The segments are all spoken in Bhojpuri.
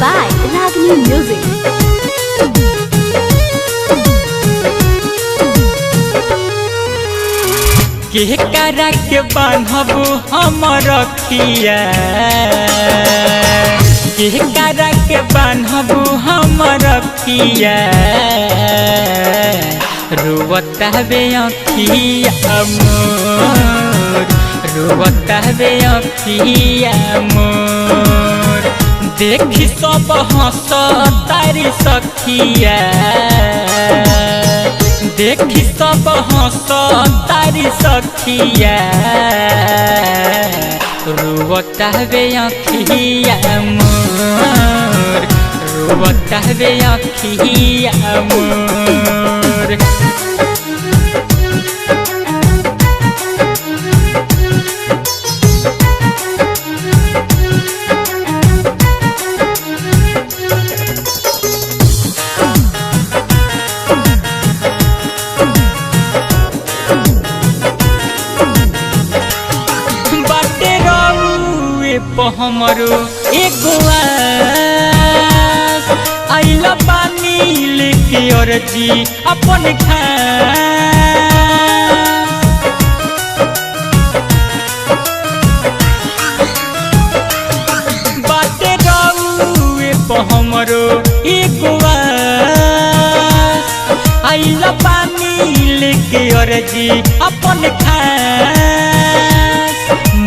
by Ragini Music. के करा के बान्हबू हम रखिया, के करा के बान्हबू हम रखिया, रोवता बे अखिया मोर, रोवता बे अखिया मोर। देखी सब हंस तारी सखिया, देखी सब हंस तारी सखिया, रोवता बे अखिया मोर, रोवता बे अखिया मोर। हमरो एगो आइला पानी लेके और जी अपन बाटे रउए हमरो एगो आइला पानी लेके और जी अपन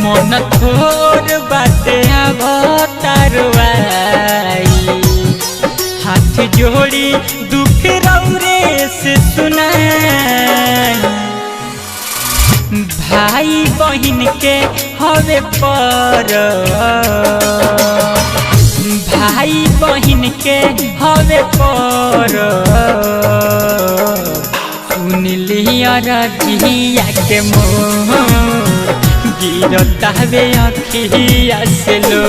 मन थोर बाटे अवतारवाई, हाथ जोड़ी दुख रौरे से सुनाई। भाई बहिन के हवे पर, भाई बहिन के हवे पर, सुन लिया रजिया के मोर, गिरता बे अखिया से लो।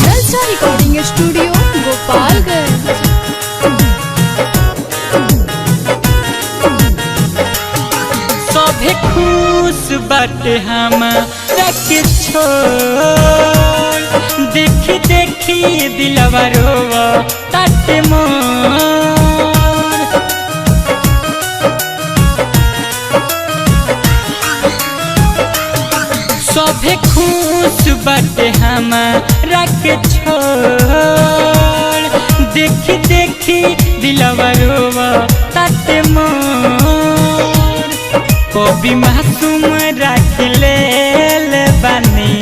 जलसा रिकॉर्डिंग स्टूडियो गोपालगंज। सभे खुश बाटे हमारा के छोड़, देखी देखी दिलवा रोवा ताटे मोर। सभे खुश बाटे हमारा के छोड़, देखी देखी दिलवा रोवा ताटे मोर। कभी मासूम रख ले बानी,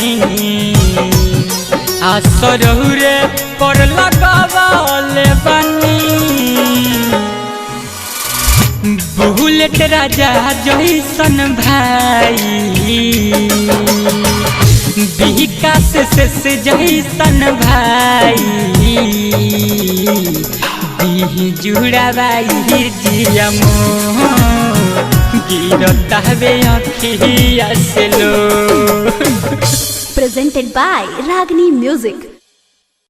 आसरौरे पर लगावल बानी। बुलेट राजा जैसन भाई, विकास से जैसन भाई, दी जुड़ाबाई जिया मोर, गिरता बे अखिया से लो। Presented by Ragini Music.